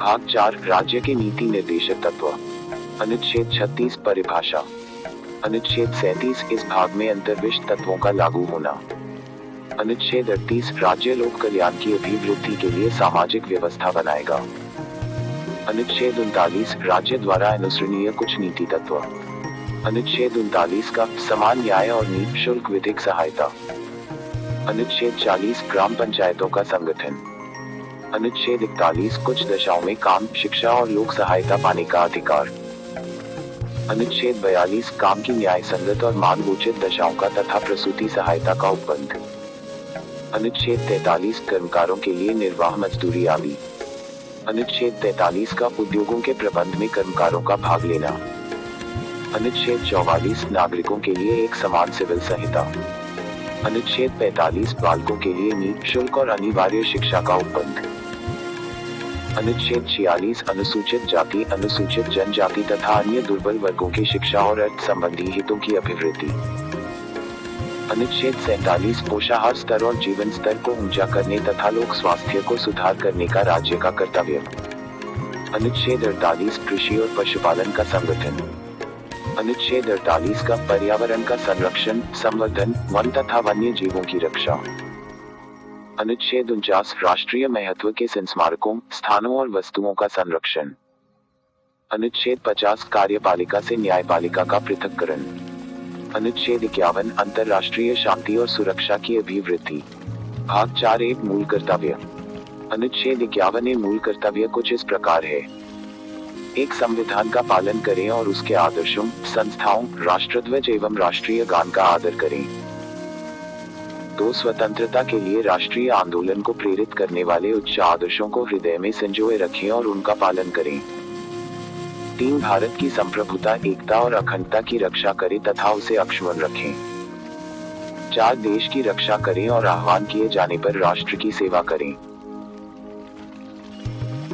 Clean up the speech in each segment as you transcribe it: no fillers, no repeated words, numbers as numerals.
भाग 4 राज्य के नीति निर्देशक तत्व। अनुच्छेद 36 परिभाषा। अनुच्छेद 37 इस भाग में अंतर्विष्ट तत्वों का लागू होना। अनुच्छेद 38 राज्य लोक कल्याण की अभिवृद्धि के लिए सामाजिक व्यवस्था बनाएगा। अनुच्छेद 39 राज्य द्वारा अनुसरणीय कुछ नीति तत्व। अनुच्छेद 39 का समान न्याय और नीति शुल्क विधिक सहायता। अनुच्छेद 40 ग्राम पंचायतों का संगठन। अनुच्छेद 41 कुछ दशाओं में काम, शिक्षा और लोक सहायता पाने का अधिकार। अनुच्छेद 42 काम की न्याय संगत और मानवोचित दशाओं का तथा प्रसूति सहायता का उपबंध। अनुच्छेद 43 कर्मकारों के लिए निर्वाह मजदूरी आदि। अनुच्छेद 43 का उद्योगों के प्रबंध में कर्मकारों का भाग लेना। अनुच्छेद 44 नागरिकों के लिए एक समान सिविल संहिता। अनुच्छेद 45 बालकों के लिए नीति शुल्क और अनिवार्य शिक्षा का उपबंध। अनुच्छेद 46 अनुसूचित जाति, अनुसूचित जनजाति तथा अन्य दुर्बल वर्गों की शिक्षा और अर्थ संबंधी हितों की अभिवृद्धि। अनुच्छेद 47 पोषाहार स्तर और जीवन स्तर को ऊंचा करने तथा लोक स्वास्थ्य को सुधार करने का राज्य का कर्तव्य। अनुच्छेद 48 कृषि और पशुपालन का संगठन। अनुच्छेद 48 का पर्यावरण का संरक्षण, संवर्धन, वन तथा वन्य जीवों की रक्षा। अनुच्छेद 49 राष्ट्रीय महत्व के स्मारकों, स्थानों और वस्तुओं का संरक्षण। अनुच्छेद 50 कार्यपालिका से न्यायपालिका का पृथक्करण। अनुच्छेद 51 अंतर्राष्ट्रीय शांति और सुरक्षा की अभिवृद्धि। भाग 4 एक मूल कर्तव्य। अनुच्छेद 51 मूल कर्तव्य कुछ इस प्रकार है। एक संविधान का पालन करें और उसके आदर्शों, संस्थाओं, राष्ट्रध्वज एवं राष्ट्रीय गान का आदर करें। 2 स्वतंत्रता के लिए राष्ट्रीय आंदोलन को प्रेरित करने वाले उच्च आदर्शों को हृदय में संजोए रखें और उनका पालन करें। 3 भारत की संप्रभुता, एकता और अखंडता की रक्षा करें तथा उसे अक्षुण्ण रखें। 4 देश की रक्षा करें और आह्वान किए जाने पर राष्ट्र की सेवा करें।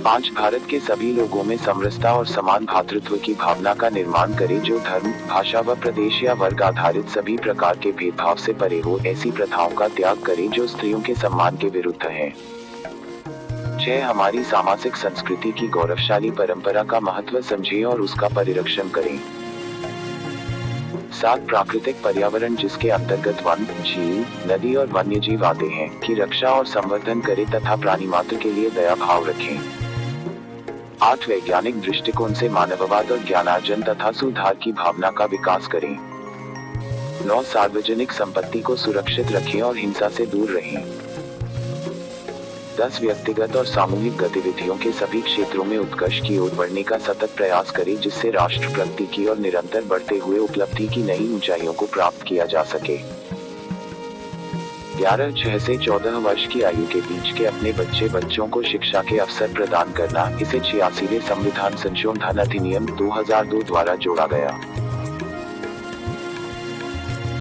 5 भारत के सभी लोगों में समरसता और समान भातृत्व की भावना का निर्माण करें जो धर्म, भाषा व प्रदेश या वर्ग आधारित सभी प्रकार के भेदभाव से परे हो। ऐसी प्रथाओं का त्याग करें जो स्त्रियों के सम्मान के विरुद्ध हैं। 6 हमारी सामाजिक संस्कृति की गौरवशाली परंपरा का महत्व समझें और उसका परिरक्षण करें। 7 प्राकृतिक पर्यावरण जिसके अंतर्गत वन, झील, नदी और वन्य जीव आते हैं की रक्षा और संवर्धन करें तथा प्राणी मात्र के लिए दया भाव रखें। 8 वैज्ञानिक दृष्टिकोण से मानववाद और ज्ञानार्जन तथा सुधार की भावना का विकास करें। 9 सार्वजनिक संपत्ति को सुरक्षित रखें और हिंसा से दूर रहें। 10 व्यक्तिगत और सामूहिक गतिविधियों के सभी क्षेत्रों में उत्कर्ष की ओर बढ़ने का सतत प्रयास करें जिससे राष्ट्र प्रगति की और निरंतर बढ़ते हुए उपलब्धि की नई ऊंचाइयों को प्राप्त किया जा सके। 11 से 14 वर्ष की आयु के बीच के अपने बच्चों को शिक्षा के अवसर प्रदान करना, इसे 86वें संविधान संशोधन अधिनियम 2002 द्वारा जोड़ा गया।